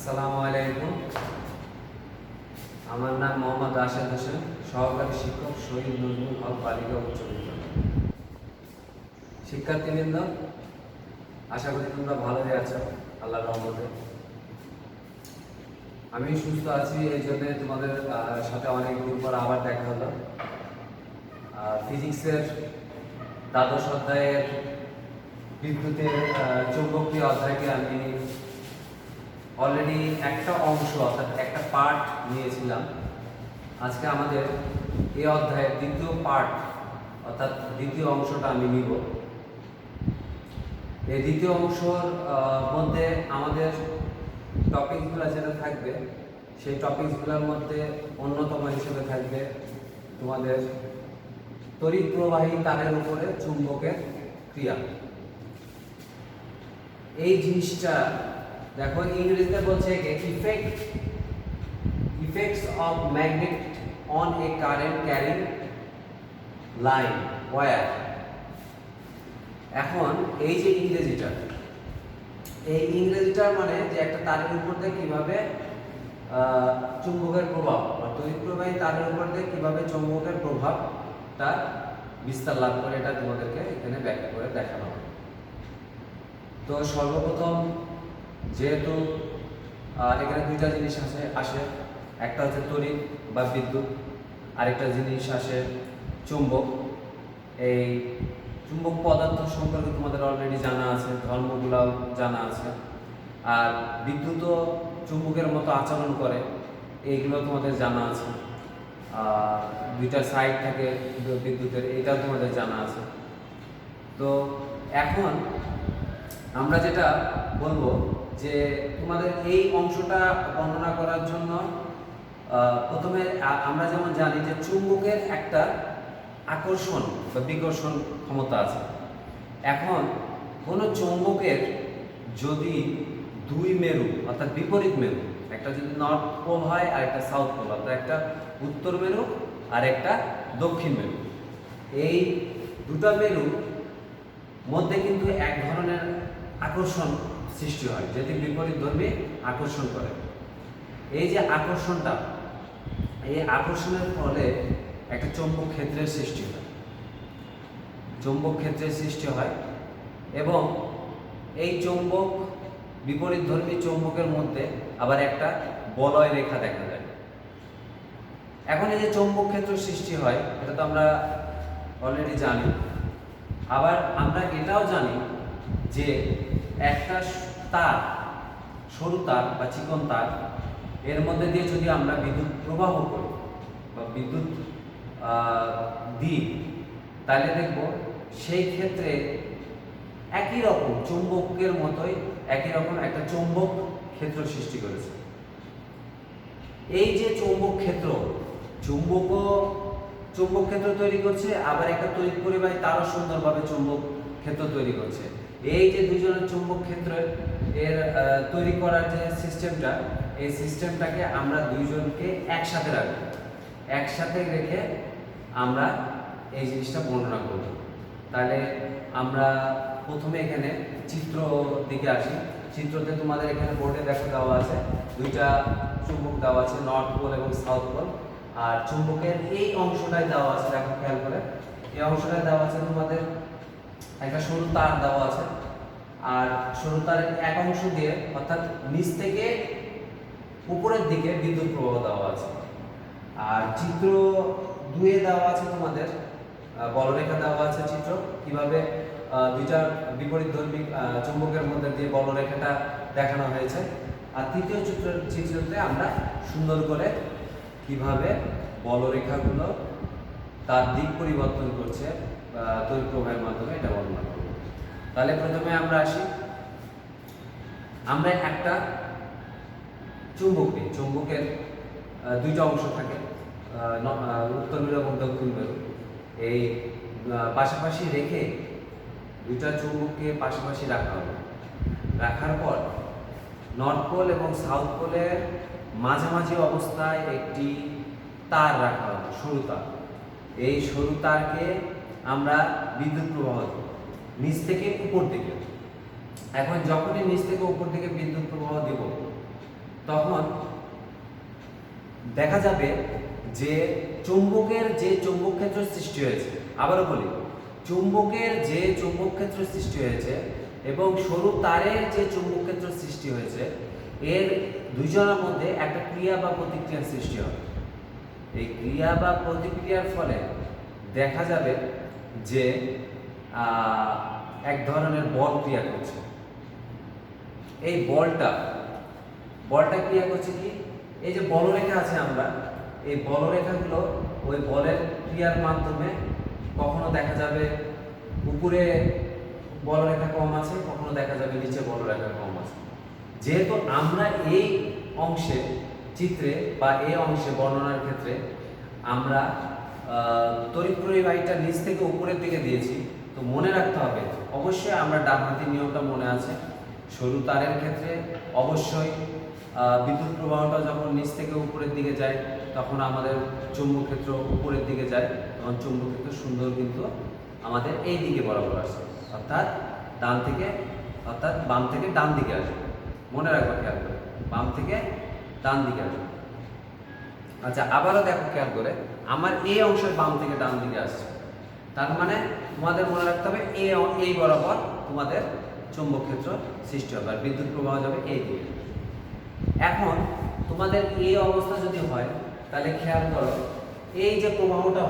আসসালামু আলাইকুম। আমার নাম মোহাম্মদ রাশেদ হোসেন, সহকারী শিক্ষক, শহীদ নজরুল হক বালিকা উচ্চ বিদ্যালয়। শিক্ষার্থীবৃন্দ, আশা করি তোমরা ভালোই আছো আল্লাহর রহমতে। আমি সুস্থ আছি, এই জন্য তোমাদের সাথে অনেক দিন পর আবার দেখা হলো। ফিজিক্সের দ্বাদশ অধ্যায়ের বিদ্যুতের চৌম্বকীয় অধ্যায়কে আমি অলরেডি একটা অংশ অর্থাৎ একটা পার্ট নিয়েছিলাম। আজকে আমাদের এই অধ্যায়ের দ্বিতীয় পার্ট অর্থাৎ দ্বিতীয় অংশটা আমি নিব। এই দ্বিতীয় অংশর মধ্যে আমাদের টপিকসগুলো যেটা থাকবে, সেই টপিকসগুলোর মধ্যে অন্যতম হিসেবে থাকবে তোমাদের তড়িৎ প্রবাহী তারের উপরে চুম্বকের ক্রিয়া। এই জিনিসটা দেখো, ইংরেজিতে বলছে effects of magnet on a current carrying line wire. এখন এই যে ইংরেজিটার মানে যে একটা তারের উপর দিয়ে কিভাবে চুম্বকের প্রভাব বা তড়িৎ প্রবাহী তারের উপর দিয়ে কিভাবে চুম্বকের প্রভাবটা বিস্তার লাভ করে, এটা তোমাদেরকে এখানে ব্যাখ্যা করে দেখানো হবে। তো সর্বপ্রথম যেহেতু এখানে দুইটা জিনিস আসে, একটা হচ্ছে তড়িৎ বা বিদ্যুৎ, আরেকটা জিনিস আসে চুম্বক। এই চুম্বক পদার্থ সম্পর্কে তোমাদের অলরেডি জানা আছে, ধর্মগুলাও জানা আছে। আর বিদ্যুৎও চুম্বকের মতো আচরণ করে, এইগুলো তোমাদের জানা আছে। দুইটা সাইড থাকে বিদ্যুতের, এটাও তোমাদের জানা আছে। তো এখন আমরা যেটা বলবো যে তোমাদের এই অংশটা বর্ণনা করার জন্য প্রথমে আমরা যেমন জানি যে চুম্বকের একটা আকর্ষণ বা বিকর্ষণ ক্ষমতা আছে। এখন কোনো চৌম্বকের যদি দুই মেরু অর্থাৎ বিপরীত মেরু, একটা যদি নর্থ পোল হয় আর একটা সাউথ পোল, অর্থাৎ একটা উত্তর মেরু আর একটা দক্ষিণ মেরু, এই দুটা মেরু মধ্যে কিন্তু এক ধরনের আকর্ষণ সৃষ্টি হয়, যেটি বিপরীত ধর্মী আকর্ষণ করে। এই যে আকর্ষণটা, এই আকর্ষণের ফলে একটা চৌম্বক ক্ষেত্রের সৃষ্টি হয় এবং এই চৌম্বক বিপরীত ধর্মী চৌম্বকের মধ্যে আবার একটা বলয় রেখা দেখা যায়। এখন এই যে চৌম্বক ক্ষেত্র সৃষ্টি হয়, এটা তো আমরা অলরেডি জানি। আবার আমরা এটাও জানি যে একটা তার, সরু তার বা চিকন তার, এর মধ্যে দিয়ে যদি আমরা বিদ্যুৎ প্রবাহ করি বা বিদ্যুৎ দিই, তাহলে দেখব সেই ক্ষেত্রে একই রকম চুম্বকের মতোই একই রকম একটা চৌম্বক ক্ষেত্র সৃষ্টি করেছে। এই যে চৌম্বক ক্ষেত্র তৈরি করছে, আবার একটা তড়িৎ পরিবাহী তারও সুন্দরভাবে চৌম্বক ক্ষেত্র তৈরি করছে। এই যে দুজনের চৌম্বক ক্ষেত্রের এর তৈরি করার যে সিস্টেমটা, এই সিস্টেমটাকে আমরা দুইজনকে একসাথে রাখবো। একসাথে রেখে আমরা এই জিনিসটা বর্ণনা করব। তাহলে আমরা প্রথমে এখানে চিত্র দিকে আসি। চিত্রতে তোমাদের এখানে বোর্ডে দেওয়া আছে দুইটা চুম্বক দেওয়া আছে, নর্থ পোল এবং সাউথ পোল। আর চুম্বকের এই অংশটাই দেওয়া আছে, দেখো খেয়াল করে, এই অংশটাই দেওয়া আছে তোমাদের একটা সরু তার দেওয়া আছে। আর সরু তারের এক অংশ দিয়ে অর্থাৎ নিচ থেকে উপরের দিকে বিদ্যুৎ প্রবাহ দেওয়া আছে। আর চিত্র 2 এ দেওয়া আছে তোমাদের বলরেখা দেওয়া আছে, চিত্র কিভাবে দুইটা বিপরীত ধর্মী চুম্বকের মধ্যে দিয়ে বলরেখাটা দেখানো হয়েছে। আর তৃতীয় চিত্রতে আমরা সুন্দর করে কিভাবে বলরেখাগুলো তার দিক পরিবর্তন করছে তড়িৎ প্রবাহের মাধ্যমে, এটা বর্ণনা করব। তাহলে প্রথমে আমরা আসি, আমরা একটা চুম্বক নিই। চুম্বকের দুইটা অংশ থাকে, উত্তর মেরু এবং দক্ষিণ মেরু। এই পাশাপাশি রেখে দুইটা চুম্বককে পাশাপাশি রাখা হবে। রাখার পর নর্থ পোল এবং সাউথ পোলের মাঝামাঝি অবস্থায় একটি তার রাখা হবে, সরু তার। এই সরু তারকে আমরা বিদ্যুৎ প্রবাহ দেব নিচ থেকে উপর দিকে। এখন যখনই নিচ থেকে উপর দিকে বিদ্যুৎ প্রবাহ দেব, তখন দেখা যাবে যে চুম্বকের যে চৌম্বক ক্ষেত্র সৃষ্টি হয়েছে, আবারও বলি, চুম্বকের যে চৌম্বক ক্ষেত্র সৃষ্টি হয়েছে এবং সরু তারের যে চৌম্বক ক্ষেত্র সৃষ্টি হয়েছে, এর দুইজনের মধ্যে একটা ক্রিয়া বা প্রতিক্রিয়ার সৃষ্টি হবে। এই ক্রিয়া বা প্রতিক্রিয়ার ফলে দেখা যাবে যে এক ধরনের বল ক্রিয়া করছে। এই বলটা ক্রিয়া করছে কি, এই যে বলরেখা আছে আমরা, এই বলরেখাগুলো ওই বলের ক্রিয়ার মাধ্যমে কখনো দেখা যাবে উপরে বলরেখা কম আছে, কখনো দেখা যাবে নিচে বলরেখা কম আছে। যেহেতু আমরা এই অংশে চিত্রে বা এই অংশে বর্ণনার ক্ষেত্রে আমরা তড়িৎ পরিবাহীটা নিচ থেকে উপরের দিকে দিয়েছি, তো মনে রাখতে হবে অবশ্যই আমরা ডান হাতের নিয়মটা মনে আছে। সরু তারের ক্ষেত্রে অবশ্যই বিদ্যুৎ প্রবাহটা যখন নিচ থেকে উপরের দিকে যায় তখন আমাদের চৌম্বক ক্ষেত্র উপরের দিকে যায়, তখন চৌম্বক ক্ষেত্র সুন্দর কিন্তু আমাদের এই দিকে বরাবর আসে, অর্থাৎ বাম থেকে ডান দিকে আসবে। মনে রাখবো, খেয়াল করে, বাম থেকে ডান দিকে আসবে। আচ্ছা, আবারও দেখো খেয়াল করে, আমার এই অংশের বাম থেকে ডান দিকে আসছে, তার মানে তোমাদের মনে রাখতে হবে এই বরাবর তোমাদের চৌম্বক ক্ষেত্র সৃষ্টি হবে আর বিদ্যুৎ প্রবাহ যাবে এই দিকে। এখন তোমাদের এই অবস্থা যদি হয় তাহলে খেয়াল করো, এই যে প্রবাহটা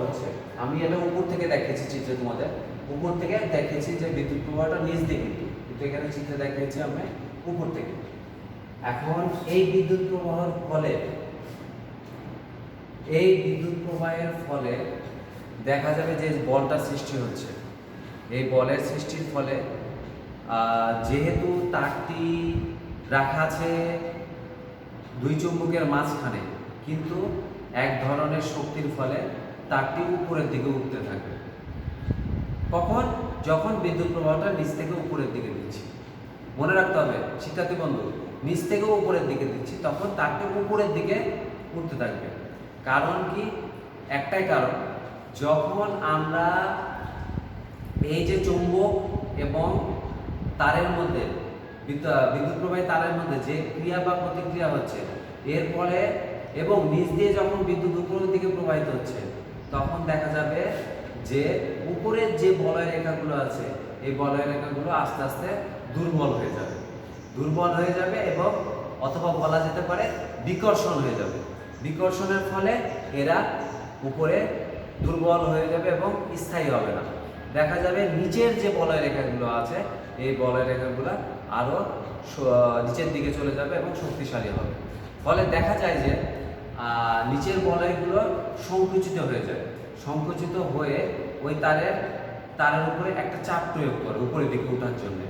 হচ্ছে, আমি এটা উপর থেকে দেখিয়েছি চিত্রে, তোমাদের উপর থেকে দেখিয়েছি যে বিদ্যুৎ প্রবাহটা নিচ দিকে, কিন্তু এখানে চিত্রে দেখিয়েছি আমি উপর থেকে। এখন এই বিদ্যুৎ প্রবাহের ফলে দেখা যাবে যে বলটা সৃষ্টি হচ্ছে। এই বলের সৃষ্টির ফলে যেহেতু তারটি রাখা আছে দুই চুম্বকের মাঝখানে, কিন্তু এক ধরনের শক্তির ফলে তারটি উপরের দিকে উঠতে থাকে। কখন? যখন বিদ্যুৎ প্রবাহটা নিচ থেকে উপরের দিকে দিচ্ছি। মনে রাখতে হবে শিক্ষার্থী বন্ধু, নিচ থেকে উপরের দিকে দিচ্ছি তখন তারটি উপরের দিকে উঠতে থাকবে। কারণ কি? একটাই কারণ, যখন আমরা এই যে চৌম্বক এবং তারের মধ্যে বিদ্যুৎ প্রবাহী তারের মধ্যে যে ক্রিয়া বা প্রতিক্রিয়া হচ্ছে, এর ফলে এবং নিচ দিয়ে যখন বিদ্যুৎ উপরের দিকে প্রবাহিত হচ্ছে, তখন দেখা যাবে যে উপরের যে বলয় রেখাগুলো আছে, এই বলয় রেখাগুলো আস্তে আস্তে দুর্বল হয়ে যাবে এবং অথবা বলা যেতে পারে বিকর্ষণ হয়ে যাবে। বিকর্ষণের ফলে এরা উপরে দুর্বল হয়ে যাবে এবং স্থায়ী হবে না। দেখা যাবে নিচের যে বলয় রেখাগুলো আছে, এই বলয় রেখাগুলো আরো নিচের দিকে চলে যাবে এবং শক্তিশালী হবে। ফলে দেখা যায় যে নিচের বলয়গুলো সংকুচিত হয়ে যায়, সংকুচিত হয়ে ওই তারের উপরে একটা চাপ প্রয়োগ করে উপরের দিকে ওঠার জন্য।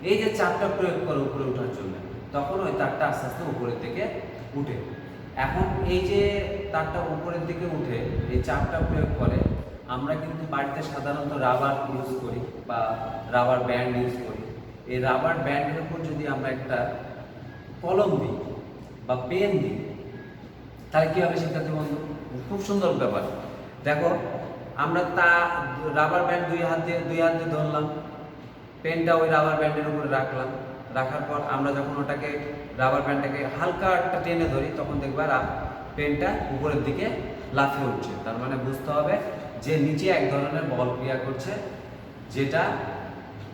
এই যে চাপটা প্রয়োগ করে উপরে ওঠার জন্য, তখন ওই তারটা আস্তে আস্তে উপরের দিকে উঠে। এখন এই যে তারটা উপরের দিকে উঠে এই চাপটা প্রয়োগ করে, আমরা কিন্তু বাড়িতে সাধারণত রাবার ইউজ করি বা রাবার ব্যান্ড ইউজ করি। এই রাবার ব্যান্ডের উপর যদি আমরা একটা কলম দিই বা পেন দিই, তাহলে কি হবে শিক্ষার্থী বন্ধু? খুব সুন্দর ব্যাপার। দেখো, আমরা রাবার ব্যান্ড দুই হাত দিয়ে ধরলাম, পেনটা ওই রাবার ব্যান্ডের উপরে রাখার পর আমরা যখন ওটাকে রাবার ব্যান্ডটাকে হালকা একটা টেনে ধরি, তখন দেখবা পেনটা উপরের দিকে লাফিয়ে উঠছে। তার মানে বুঝতে হবে যে নিচে এক ধরনের বল ক্রিয়া করছে, যেটা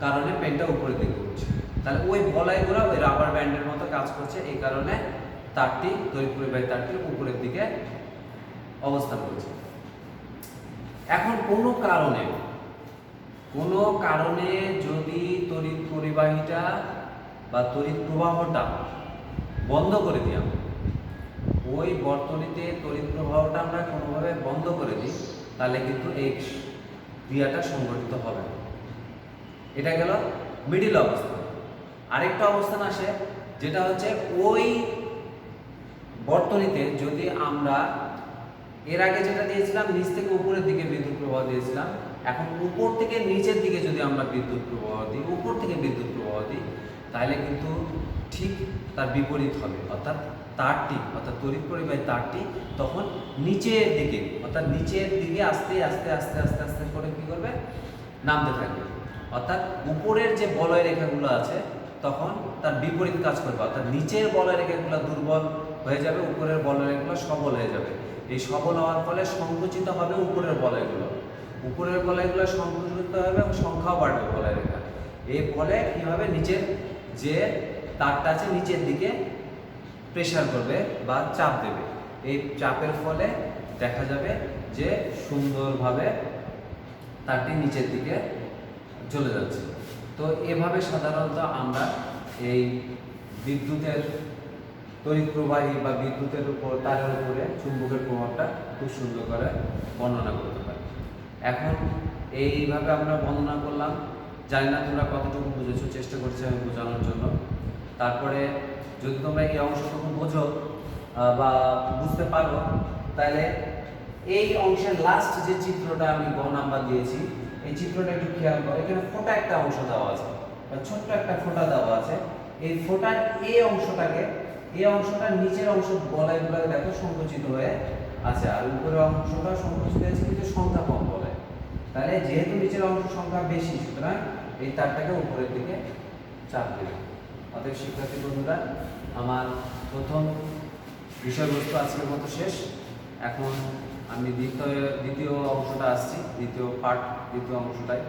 কারণে পেনটা উপরের দিকে উঠছে। তাহলে ওই বলয়গুলো ওই রাবার ব্যান্ডের মতো কাজ করছে, এই কারণে তড়িৎ পরিবাহী তারটি উপরের দিকে অবস্থান করছে। এখন কোনো কারণে যদি তড়িৎ পরিবাহীটা বা তড়িৎ প্রবাহটা বন্ধ করে দিই, ওই বর্তনীতে তড়িৎ প্রবাহটা আমরা কোনোভাবে বন্ধ করে দিই, তাহলে কিন্তু এই ক্রিয়াটা সংঘটিত হবে না। এটা গেল মিডিল অবস্থান। আরেকটা অবস্থান আসে, যেটা হচ্ছে ওই বর্তনীতে যদি আমরা এর আগে যেটা দিয়েছিলাম নিচ থেকে উপরের দিকে বিদ্যুৎ প্রবাহ দিয়েছিলাম, এখন উপর থেকে নিচের দিকে যদি আমরা বিদ্যুৎ প্রবাহ দিই, তাহলে কিন্তু ঠিক তার বিপরীত হবে। অর্থাৎ তড়িৎ পরিবাহী তারটি তখন নিচের দিকে আস্তে আস্তে করে কি করবে? নামতে থাকবে। অর্থাৎ উপরের যে বলয় রেখাগুলো আছে তখন তার বিপরীত কাজ করবে, অর্থাৎ নিচের বলের রেখাগুলো দুর্বল হয়ে যাবে, উপরের বলের রেখাগুলো সবল হয়ে যাবে। এই সবল হওয়ার ফলে সংকুচিত হবে উপরের বলয়গুলো, উপরের বলয়গুলো সংকুচিত হবে এবং সংখ্যাও বাড়বে বলয় রেখা। এর ফলে কি হবে, নিচের যে তারটা আছে নিচের দিকে প্রেসার করবে বা চাপ দেবে। এই চাপের ফলে দেখা যাবে যে সুন্দরভাবে তারটি নিচের দিকে চলে যাচ্ছে। তো এভাবে সাধারণত আমরা এই বিদ্যুতের তড়িৎ প্রবাহী বা বিদ্যুতের উপর তারের উপরে চুম্বকের প্রভাবটা খুব সুন্দর করে বর্ণনা করতে পারি। এখন এইভাবে আমরা বর্ণনা করলাম, জানি না তোমরা কতটুকু বুঝেছো, চেষ্টা করছি আমি বোঝানোর জন্য। তারপরে যদি তোমরা এই অংশটুকু বোঝো বা বুঝতে পারো, তাহলে এই অংশের লাস্ট যে চিত্রটা আমি গ নাম্বার দিয়েছি, এই চিত্রটা একটু খেয়াল করো। এখানে ফোঁটা একটা অংশ দেওয়া আছে, ছোট্ট একটা ফোঁটা দেওয়া আছে। এই ফোঁটার এই অংশটার নিচের অংশ বলয়গুলো দেখো সংকুচিত হয়ে আছে, আর উপরের অংশটা সংকুচিত হয়েছে কিন্তু সংখ্যা কম বলয়। তাহলে যেহেতু নিচের অংশ সংখ্যা বেশি, সুতরাং এই তারটাকে উপরের দিকে চাপ দেবে। অতএব শিক্ষার্থী বন্ধুরা, আমার প্রথম বিষয়বস্তু আজকের মতো শেষ। এখন আমি দ্বিতীয় অংশটা আসছি, দ্বিতীয় অংশটাই।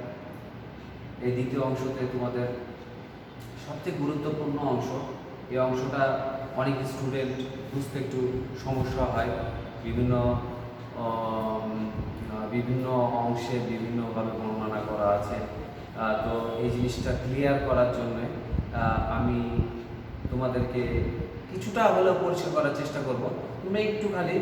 এই দ্বিতীয় অংশতে তোমাদের সবচেয়ে গুরুত্বপূর্ণ অংশ। এই অংশটা অনেক স্টুডেন্ট বুঝতে একটু সমস্যা হয়, বিভিন্ন অংশে বিভিন্নভাবে বর্ণনা করা আছে। তো এই জিনিসটা ক্লিয়ার করার জন্য আমি তোমাদেরকে কিছুটা হলেও পরিষ্কার করার চেষ্টা করব। তোমরা একটু খালি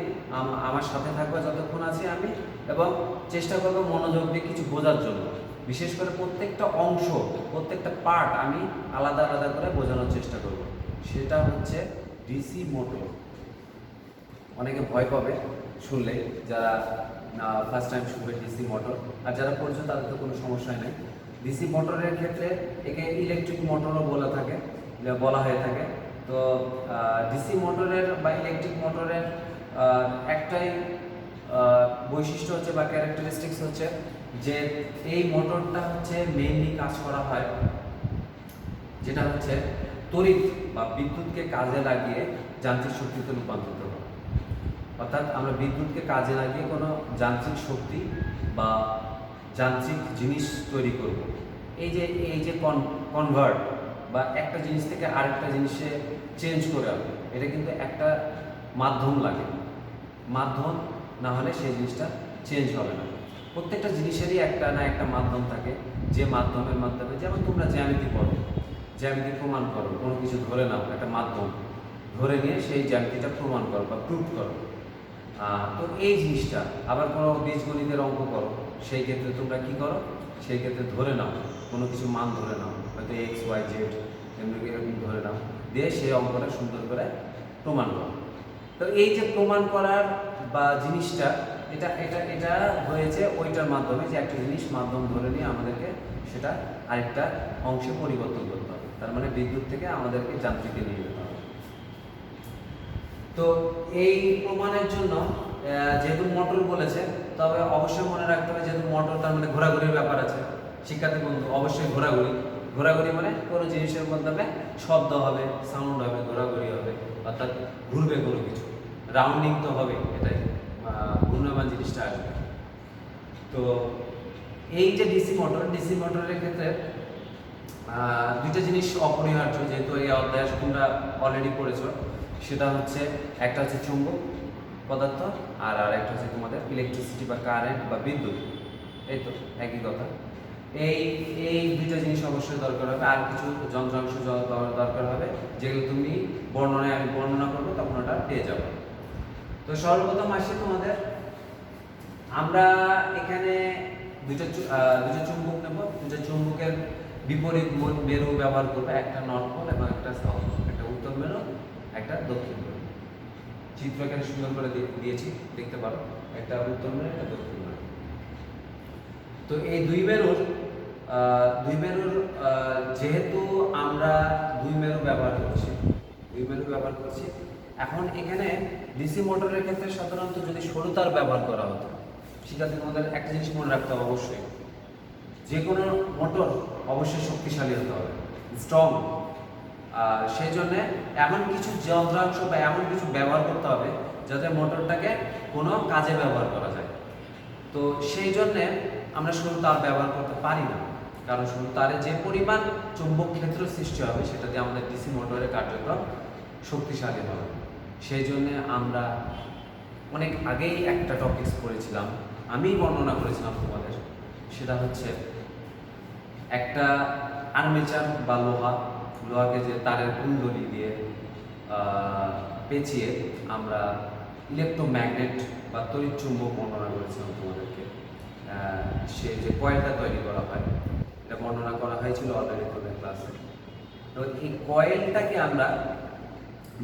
আমার সাথে থাকবে যতক্ষণ আছি আমি, এবং চেষ্টা করবো মনোযোগ দিয়ে কিছু বোঝার জন্য। বিশেষ করে প্রত্যেকটা অংশ, প্রত্যেকটা পার্ট আমি আলাদা আলাদা করে বোঝানোর চেষ্টা করব। সেটা হচ্ছে ডিসি মোটর। অনেকে ভয় পাবে শুনলে, যারা ফার্স্ট টাইম শুনবে ডিসি মোটর, আর যারা পড়ছে তাদের তো কোনো সমস্যাই নেই। ডিসি মোটরের ক্ষেত্রে একে ইলেকট্রিক মোটরও বলা হয়ে থাকে। তো ডিসি মোটরের বা ইলেকট্রিক মোটরের একটাই বৈশিষ্ট্য হচ্ছে বা ক্যারেক্টারিস্টিক্স হচ্ছে যে এই মোটরটা হচ্ছে মেইনলি কাজ করা হয় যেটা হচ্ছে তড়িৎ বা বিদ্যুৎকে কাজে লাগিয়ে যান্ত্রিক শক্তিতে রূপান্তরিত করা। অর্থাৎ আমরা বিদ্যুৎকে কাজে লাগিয়ে কোনো যান্ত্রিক শক্তি বা যান্ত্রিক জিনিস তৈরি করব। এই যে কনভার্ট বা একটা জিনিস থেকে আরেকটা জিনিসে চেঞ্জ করে আনবে, এটা কিন্তু একটা মাধ্যম লাগে। মাধ্যম না হলে সেই জিনিসটা চেঞ্জ হবে না। প্রত্যেকটা জিনিসেরই একটা না একটা মাধ্যম থাকে, যে মাধ্যমের মাধ্যমে, যেমন তোমরা জ্যামিতি পড়ো, জ্যামিতি প্রমাণ করো, কোনো কিছু ধরে নাও, একটা মাধ্যম ধরে নিয়ে সেই জ্যামিতিটা প্রমাণ করো বা প্রুফ করো। তো এই জিনিসটা আবার কোনো বীজগণিতের অঙ্ক করো, সেই ক্ষেত্রে তোমরা কি করো, সেই ক্ষেত্রে ধরে নাও, কোনো কিছু মান ধরে নাও, হয়তো এক্স ওয়াই জেড এরকম ধরে নাও, দিয়ে সেই অঙ্কটা সুন্দর করে প্রমাণ করো। তো এই যে প্রমাণ করার বা জিনিসটা, এটা হয়েছে ওইটার মাধ্যমে, যে একটা জিনিস মাধ্যম ধরে নিয়ে আমাদেরকে সেটা আরেকটা অংশে পরিবর্তন করতে হবে। তার মানে বিদ্যুৎ থেকে আমাদেরকে যান্ত্রিকে নিয়ে যেতে হবে। তো এই প্রমাণের জন্য যেহেতু মোটর বলেছে, তবে অবশ্যই মনে রাখতে হবে যেহেতু মোটর, তার মানে ঘোরাঘুরির ব্যাপার আছে। শিক্ষার্থী বন্ধু, অবশ্যই ঘোরাঘুরি মানে কোনো জিনিসের মাধ্যমে শব্দ হবে, সাউন্ড হবে, ঘোরাঘুরি হবে, অর্থাৎ ঘুরবে কোনো কিছু, রাউন্ডিং তো হবে, এটাই ঘূর্ণায়মান জিনিসটা আসবে। তো এই যে ডিসি মোটরের ক্ষেত্রে দুইটা জিনিস অপরিহার্য, যেহেতু এই অধ্যায় তোমরা অলরেডি পড়েছো। সেটা হচ্ছে একটা হচ্ছে চুম্বক পদার্থ, আর একটা হচ্ছে তোমাদের ইলেকট্রিসিটি বা কারেন্ট বা বিদ্যুৎ। এই তো একই কথা। এই দুইটা জিনিস অবশ্যই দরকার হবে, আর কিছু যন্ত্রাংশ দরকার হবে, যেগুলো তুমি আমি বর্ণনা করবো, তখন ওটা পেয়ে যাবে। তো সর্বপ্রথম আসে তোমাদের, আমরা এখানে দুইটা চুম্বক নেব। দুইটা চুম্বকের বিপরীত মেরু ব্যবহার করবে, একটা নর্থ পোল এবং একটা সাউথ পোল, একটা উত্তর মেরু, একটা দক্ষিণ মেরু। চিত্র এখানে সুন্দর করে দিয়েছি, দেখতে পারো, একটা উত্তর মেরু, একটা দক্ষিণ মেরু। তো এই দুই মেরুর যেহেতু আমরা দুই মেরু ব্যবহার করছি, এখন এখানে ডিসি মোটরের ক্ষেত্রে সাধারণত যদি সরু তার ব্যবহার করা হতো, শিক্ষার্থী তোমাদের একটা জিনিস মনে রাখতে হবে, অবশ্যই যে কোনো মোটর অবশ্যই শক্তিশালী হতে হবে, স্ট্রং, সেই জন্য এমন কিছু যন্ত্রাংশ বা এমন কিছু ব্যবহার করতে হবে যাতে মোটরটাকে কোনো কাজে ব্যবহার করা যায়। তো সেই জন্যে আমরা সরু তার ব্যবহার করতে পারি না, কারণ সরু তারে যে পরিমাণ চুম্বক ক্ষেত্র সৃষ্টি হবে সেটা দিয়ে আমাদের ডিসি মোটরের কার্যক্রম শক্তিশালী হবে। সেই জন্যে আমরা অনেক আগেই একটা টপিকস পড়েছিলাম, আমি বর্ণনা করেছিলাম তোমাদের, সেটা হচ্ছে একটা আর্মেচার বা লোহাকে যে তারের কুণ্ডলী দিয়ে পেঁচিয়ে আমরা ইলেকট্রোম্যাগনেট বা তড়িৎ চুম্বক বর্ণনা করেছিলাম তোমাদেরকে। সে যে কয়েলটা তৈরি করা হয় এটা বর্ণনা করা হয়েছিল অলরেডি তোমাদের ক্লাসে। তো এই কয়েলটাকে আমরা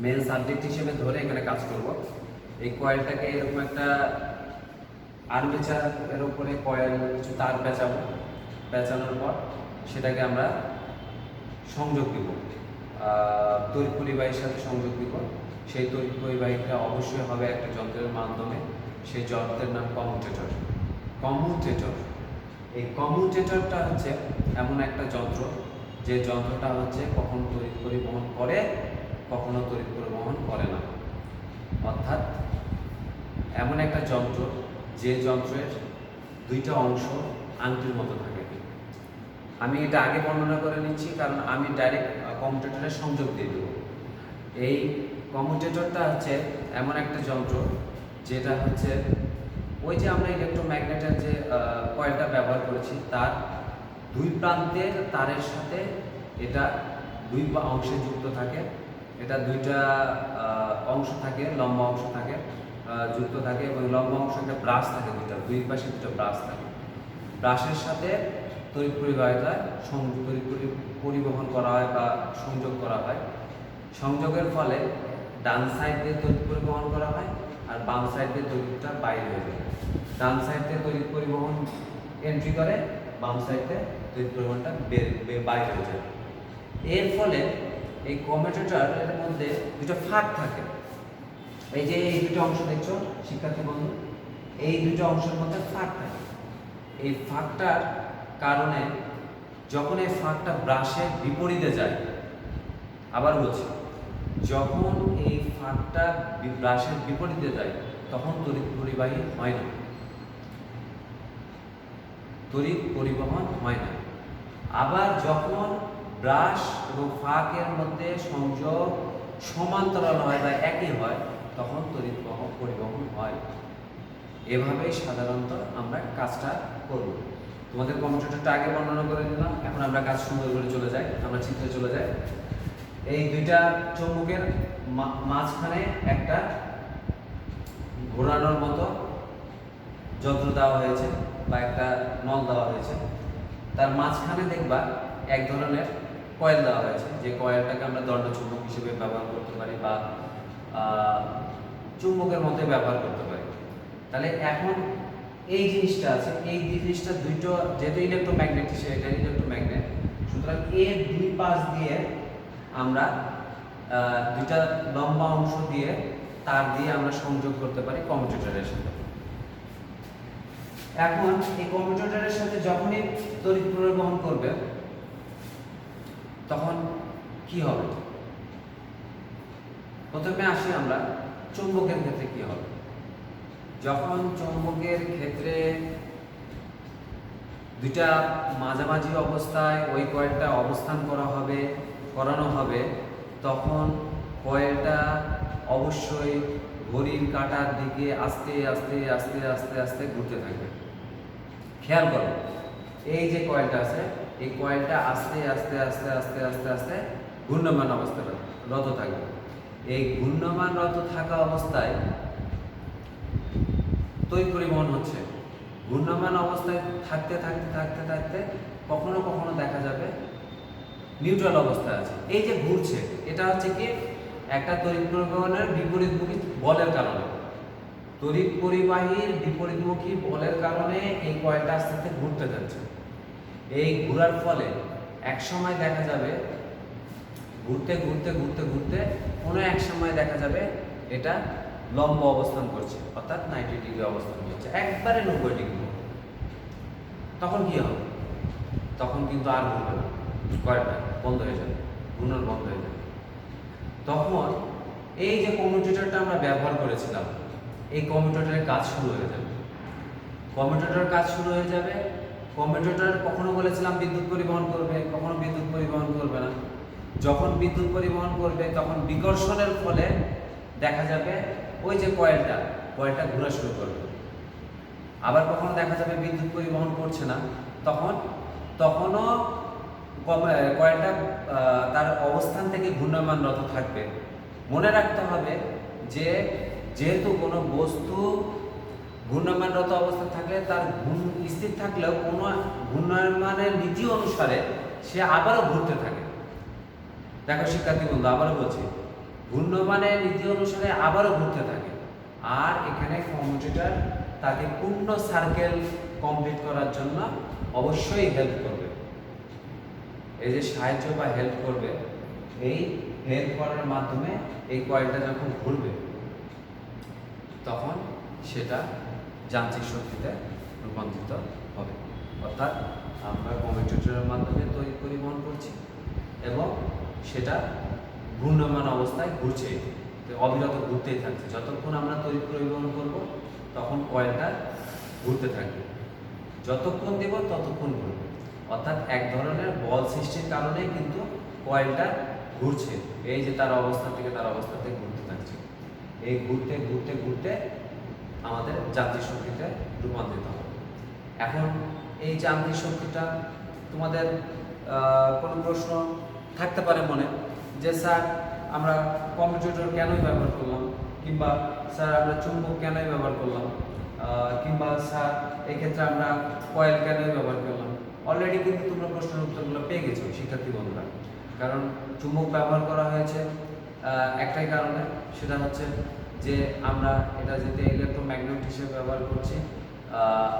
মেন সাবজেক্ট হিসেবে ধরে এখানে কাজ করব। এই কয়েলটাকে এরকম একটা আর্মেচার এর উপরে কয়েল কিছু তার পেঁচানোর পর সেটাকে আমরা সংযোগ দিব, তড়িৎ পরিবাহীর সাথে সংযোগ দিব। সেই তড়িৎ পরিবাহীটা অবশ্যই হবে একটা যন্ত্রের মাধ্যমে, সেই যন্ত্রের নাম কমিউটেটর। এই কমিউটেটরটা হচ্ছে এমন একটা যন্ত্র যে যন্ত্রটা হচ্ছে কখনো তড়িৎ পরিবহন করে, কখনো তড়িৎ পরিবহন করে না। অর্থাৎ এমন একটা যন্ত্র যে যন্ত্রের দুইটা অংশ আংটির মতো থাকে। আমি এটা আগে বর্ণনা করে নিচ্ছি কারণ আমি ডাইরেক্ট কমিউটেটরের সংযোগ দিয়ে দেবো। এই কমিউটেটরটা হচ্ছে এমন একটা যন্ত্র যেটা হচ্ছে ওই যে আমরা ইলেকট্রোম্যাগনেটের যে কয়েলটা ব্যবহার করেছি তার দুই প্রান্তের তারের সাথে এটা দুই অংশে যুক্ত থাকে। এটা দুইটা অংশ থাকে, লম্বা অংশ থাকে, যুক্ত থাকে এবং লম্বা অংশ একটা ব্রাশ থাকে, দুই পাশে দুটো ব্রাশ থাকে। ব্রাশের সাথে তড়িৎ পরিবহন করা হয় বা সংযোগ করা হয়। সংযোগের ফলে ডান সাইড দিয়ে তড়িৎ পরিবহন করা হয় আর বাম সাইড দিয়ে তড়িৎটা বাইরে হয়ে যায়। ডান সাইড দিয়ে তড়িৎ পরিবহন এন্ট্রি করে, বাম সাইড দিয়ে তড়িৎ পরিবহনটা বাইরে হয়ে যায়। এর ফলে এই কমিউটেটরের মধ্যে দুটো ফাঁক থাকে। এই যে এই দুটো অংশ দেখছো শিক্ষার্থী বন্ধু, এই দুটো অংশের মধ্যে ফাঁক থাকে। এই ফাঁকটার কারণে যখন এই ফাঁকটা ব্রাশের বিপরীতে যায়, আবার বলছি, যখন এই ফাঁকটা ব্রাশের বিপরীতে যায় তখন তড়িৎ পরিবাহী হয় না, তড়িৎ পরিবহন হয় না। আবার যখন ব্রাশ এবং ফাঁকের মধ্যে সংযোগ সমান্তরাল হয় বা একই হয় তখন তড়িৎ পরিবহন হয়। এভাবেই সাধারণত আমরা কাজটা করব। তোমাদের কমিউটেটরটা আগে বর্ণনা করে দিলাম, এখন আমরা কাজ সুন্দর করে চলে যাই, আমরা চিত্রে চলে যাই। এই দুইটা চৌম্বকের মাঝখানে একটা ঘোরানোর মতো যন্ত্র দেওয়া হয়েছে বা একটা নল দেওয়া হয়েছে। তার মাঝখানে দেখবা এক ধরনের কয়েল দেওয়া হয়েছে, যে কয়েলটাকে আমরা দণ্ড চুম্বক হিসেবে ব্যবহার করতে পারি বা চুম্বকের মধ্যে ব্যবহার করতে পারি। তাহলে এখন এই জিনিসটা আছে, এই জিনিসটা দুটো যেহেতু ইলেকট্রোম্যাগনেট হিসেবে এটা ইলেকট্রোম্যাগনেট, সুতরাং এর দুই পাশ দিয়ে আমরা দুইটা লম্বা অংশ দিয়ে তার দিয়ে আমরা সংযোগ করতে পারি কমিউটেটরের সাথে। এখন এই কমিউটেটরের সাথে যখনই তড়িৎ পরিবহন করবে তখন কি হবে? প্রথমে আসি আমরা চুম্বকের ক্ষেত্রে কি হবে। যখন চুম্বকের ক্ষেত্রে দুইটা মাঝামাঝি অবস্থায় ওই কয়েলটা অবস্থান করানো হবে তখন কয়েলটা অবশ্যই ঘড়ির কাঁটার দিকে আস্তে আস্তে আস্তে আস্তে আস্তে ঘুরতে থাকবে। খেয়াল করো, এই যে কয়েলটা আছে এই কয়েলটা আস্তে আস্তে আস্তে আস্তে আস্তে আস্তে ঘূর্ণমান অবস্থায় রত থাকবে। এই ঘূর্ণমান রত থাকা অবস্থায় তড়িৎ পরিবহন হচ্ছে। ঘূর্ণমান অবস্থায় থাকতে থাকতে থাকতে থাকতে কখনো কখনো দেখা যাবে নিউট্রাল অবস্থায় আছে। এই যে ঘুরছে এটা হচ্ছে কি একটা তড়িৎ পরিবহনের বিপরীতমুখী বলের কারণে, তড়িৎ পরিবাহীর বিপরীতমুখী বলের কারণে এই কয়েলটা আস্তে আস্তে ঘুরতে যাচ্ছে। এই ঘোরার ফলে এক সময় দেখা যাবে ঘুরতে ঘুরতে ঘুরতে ঘুরতে কোনো এক সময় দেখা যাবে এটা লম্ব অবস্থান করছে, অর্থাৎ 90 ডিগ্রি অবস্থান করছে, একবারে 90 ডিগ্রি। তখন কি হবে? তখন কিন্তু আর ঘুরবে না, কয়েলটা বন্ধ হয়ে যাবে, ঘূর্ণন বন্ধ হয়ে যাবে। তখন এই যে কমিউটেটরটা আমরা ব্যবহার করেছিলাম, এই কমিউটেটরের কাজ শুরু হয়ে যাবে। কমিউটেটরের কাজ শুরু হয়ে যাবে। কমিউটেটর কখনো বলেছিলাম বিদ্যুৎ পরিবহন করবে, কখনো বিদ্যুৎ পরিবহন করবে না। যখন বিদ্যুৎ পরিবহন করবে তখন বিকর্ষণের ফলে দেখা যাবে ওই যে কয়েলটা ঘোরা শুরু করবে। আবার কখনো দেখা যাবে বিদ্যুৎ পরিবহন করছে না, তখনও কয়েলটা তার অবস্থান থেকে ঘূর্ণায়মানরত থাকবে। মনে রাখতে হবে যে যেহেতু কোনো বস্তু ঘূর্ণায়মানরত অবস্থা থাকলে তার স্থির থাকলেও কোনো ঘূর্ণায়মানের নীতি অনুসারে সে আবারও ঘুরতে থাকে। দেখো শিক্ষার্থী বন্ধু, আবারও বলছি, ঘূর্ণায়মানের নীতি অনুসারে আবারও ঘুরতে থাকে। আর এখানে কমিউটেটর তাকে পূর্ণ সার্কেল কমপ্লিট করার জন্য অবশ্যই হেল্প করবে। এই যে সাহায্য বা হেল্প করবে, এই হেল্প করার মাধ্যমে এই কয়েলটা যখন ঘুরবে তখন সেটা যান্ত্রিক শক্তিতে রূপান্তরিত হবে। অর্থাৎ আমরা কমিউটেটরের মাধ্যমে তড়িৎ পরিবহন করছি এবং সেটা ঘূর্ণায়মান অবস্থায় ঘুরছে, অবিরত ঘুরতেই থাকছে। যতক্ষণ আমরা তড়িৎ পরিবহন করব তখন কয়েলটা ঘুরতে থাকবে, যতক্ষণ দেব ততক্ষণ ঘুরবে। অর্থাৎ এক ধরনের বল সৃষ্টির কারণে কিন্তু কয়েলটা ঘুরছে। এই যে তার অবস্থা থেকে ঘুরতে থাকছে। এই ঘুরতে ঘুরতে ঘুরতে আমাদের যান্ত্রিক শক্তিতে রূপান্তরিত হবে। এখন এই যান্ত্রিক শক্তিটা তোমাদের কোনো প্রশ্ন থাকতে পারে মনে, যে স্যার আমরা কমিউটেটর কেনই ব্যবহার করলাম, কিংবা স্যার আমরা চুম্বক কেনই ব্যবহার করলাম, কিংবা স্যার এই ক্ষেত্রে আমরা কয়েল কেনই ব্যবহার করলাম। অলরেডি কিন্তু তোমরা প্রশ্নের উত্তরগুলো পেয়ে গেছো শিক্ষার্থী বন্ধুরা। কারণ চুম্বক ব্যবহার করা হয়েছে একটাই কারণে, সেটা হচ্ছে যে আমরা এটা যেতে ইলেকট্রোম্যাগনেট হিসেবে ব্যবহার করছি।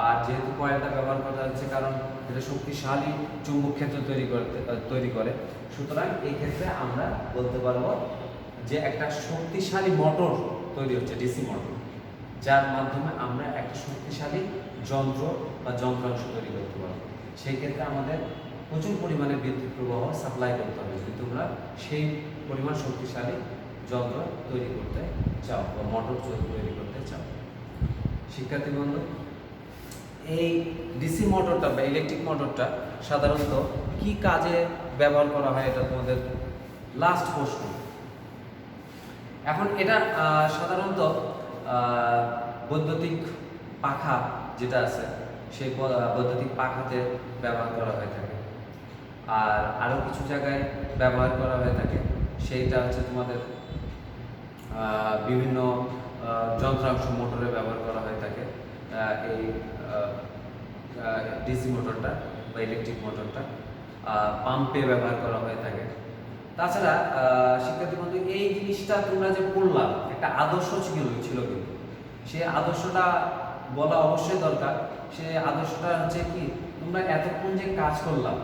আর যেহেতু কয়েলটা ব্যবহার করা হচ্ছে কারণ এটা শক্তিশালী চুম্বক ক্ষেত্র তৈরি করে, সুতরাং এই ক্ষেত্রে আমরা বলতে পারবো যে একটা শক্তিশালী মোটর তৈরি হচ্ছে, ডিসি মোটর, যার মাধ্যমে আমরা একটা শক্তিশালী যন্ত্র বা যন্ত্রাংশ তৈরি করতে পারবো। সেই ক্ষেত্রে আমাদের প্রচুর পরিমাণে বিদ্যুৎ প্রবাহ সাপ্লাই করতে হবে যদি তোমরা সেই পরিমাণ শক্তিশালী যন্ত্র তৈরি করতে চাও বা মোটর তৈরি করতে চাও। শিক্ষার্থী বন্ধু, এই ডিসি মোটরটা বা ইলেকট্রিক মোটরটা সাধারণত কি কাজে ব্যবহার করা হয়, এটা তোমাদের লাস্ট প্রশ্ন। এখন এটা সাধারণত বৈদ্যুতিক পাখা যেটা আছে সেই বৈদ্যুতিক পাখাতে ব্যবহার করা হয়ে থাকে। আর আরও কিছু জায়গায় ব্যবহার করা হয়ে থাকে, সেইটা হচ্ছে তোমাদের বিভিন্ন যন্ত্রাংশ মোটরে ব্যবহার করা হয়ে থাকে এই ডিসি মোটরটা বা ইলেকট্রিক মোটরটা, পাম্পে ব্যবহার করা হয়ে থাকে। তাছাড়া শিক্ষার্থী বন্ধু, এই জিনিসটা তোমরা যে পড়লাম একটা আদর্শ ছিল কিন্তু সেই আদর্শটা বলা অবশ্যই দরকার। সেই আদর্শটা হচ্ছে কি, তোমরা এতক্ষণ যে কাজ করলাম,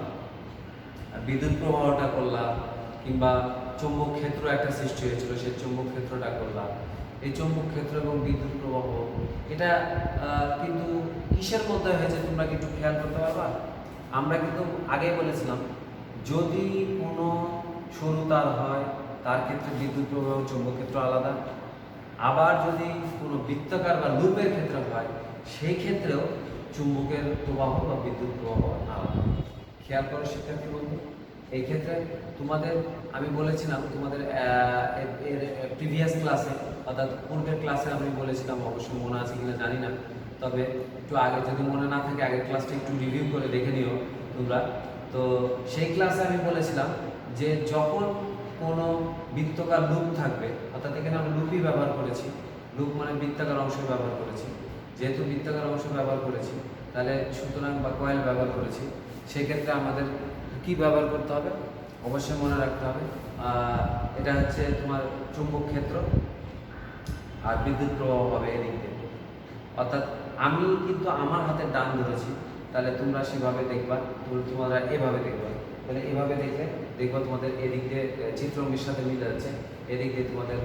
বিদ্যুৎ প্রবাহটা করলাম, কিংবা চৌম্বক ক্ষেত্র একটা সৃষ্টি হয়েছিল সেই চৌম্বক ক্ষেত্রটা করলাম, এই চৌম্বক ক্ষেত্র এবং বিদ্যুৎ প্রবাহ এটা কিন্তু কিসের মধ্যে হয়েছে তোমরা কি একটু খেয়াল করতে পারবা? আমরা কিন্তু আগেই বলেছিলাম, যদি কোনো সরু তার হয় তার ক্ষেত্রে বিদ্যুৎ প্রবাহ চৌম্বক ক্ষেত্র আলাদা, আবার যদি কোনো বৃত্তাকার বা লুপের ক্ষেত্রে হয় সেই ক্ষেত্রেও চুম্বকের প্রবাহ বা বিদ্যুৎ প্রবাহ আলাদা। খেয়াল করো শিক্ষার্থী বন্ধু, এই ক্ষেত্রে তোমাদের আমি বলেছিলাম তোমাদের এর প্রিভিয়াস ক্লাসে অর্থাৎ পূর্বের ক্লাসে আমি বলেছিলাম, অবশ্যই মনে আছে কিনা জানি না, তবে একটু আগে যদি মনে না থাকে আগের ক্লাসটা একটু রিভিউ করে দেখে নিও তোমরা। তো সেই ক্লাসে আমি বলেছিলাম যে যখন কোনো বৃত্তাকার লুপ থাকবে, অর্থাৎ এখানে আমরা লুপই ব্যবহার করেছি, লুপ মানে বৃত্তাকার অংশ ব্যবহার করেছি, যেহেতু বৃত্তাকার অংশ ব্যবহার করেছি তাহলে সুতরাং বা কয়েল ব্যবহার করেছি, সেক্ষেত্রে আমাদের কি ব্যবহার করতে হবে অবশ্যই মনে রাখতে হবে, এটা হচ্ছে তোমার চুম্বক ক্ষেত্র আর বিদ্যুৎ প্রবাহ হবে এদিক দিয়ে। অর্থাৎ আমি কিন্তু আমার হাতে ডান ধরেছি, তাহলে তোমরা সেভাবে দেখবা, তোমরা এভাবে দেখবা, তাহলে এভাবে দেখলে দেখবা তোমাদের এদিক দিয়ে চিত্রঙ্গের সাথে মিলে যাচ্ছে, এদিক দিয়ে তোমাদের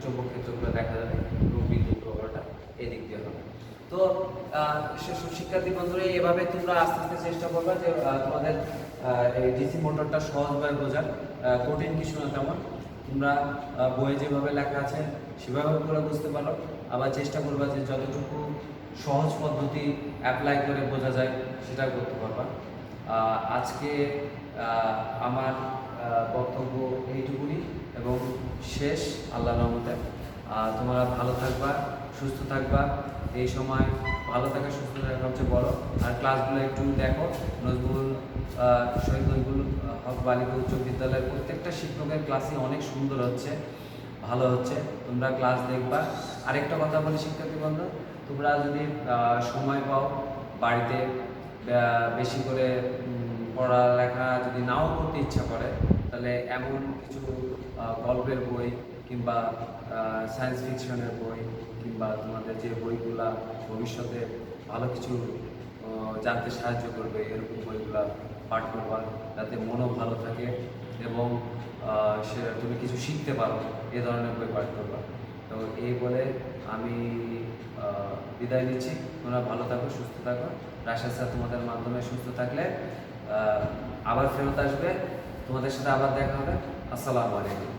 চুম্বক ক্ষেত্রগুলো দেখা যাবে এবং বিদ্যুৎ প্রবাহটা এদিক দিয়ে হবে। তো শিক্ষার্থী বন্ধুরা, এভাবে তোমরা আস্তে আস্তে চেষ্টা করবা যে তোমাদের এই ডিসি মোটরটা সহজভাবে বোঝার, কঠিন কিছু না তেমন। তো তোমরা বইয়ে যেভাবে লেখা আছে সেভাবে করে বুঝতে পারো, আবার চেষ্টা করবা যে যতটুকু সহজ পদ্ধতি অ্যাপ্লাই করে বোঝা যায় সেটা করতে পারবা। আজকে আমার বক্তব্য এইটুকুনি এবং শেষ। আল্লাহর রহমতে তোমরা ভালো থাকবা, সুস্থ থাকবা। এই সময় ভালো থাকা, সুস্থ থাকা সবচেয়ে বড়। আর ক্লাসগুলো একটু দেখো, শহীদ নজরুল হক বালিকা উচ্চ বিদ্যালয়ের প্রত্যেকটা শিক্ষকের ক্লাসই অনেক সুন্দর হচ্ছে, ভালো হচ্ছে। তোমরা ক্লাস দেখবা। আরেকটা কথা বলি শিক্ষার্থী বন্ধু, তোমরা যদি সময় পাও বাড়িতে বেশি করে পড়ালেখা যদি নাও করতে ইচ্ছা করে, তাহলে এমন কিছু গল্পের বই কিংবা সায়েন্স ফিকশনের বই কিংবা তোমাদের যে বইগুলা ভবিষ্যতে ভালো কিছু জানতে সাহায্য করবে এরকম বইগুলা পাঠ করবা, যাতে মনও ভালো থাকে এবং তুমি কিছু শিখতে পারো, এ ধরনের বই পাঠ করবা। তো এই বলে আমি বিদায় নিচ্ছি। তোমরা ভালো থাকো, সুস্থ থাকো। রাশেদ স্যার তোমাদের মাধ্যমে সুস্থ থাকলে আবার ফেরত আসবে, তোমাদের সাথে আবার দেখা হবে। আসসালামু আলাইকুম।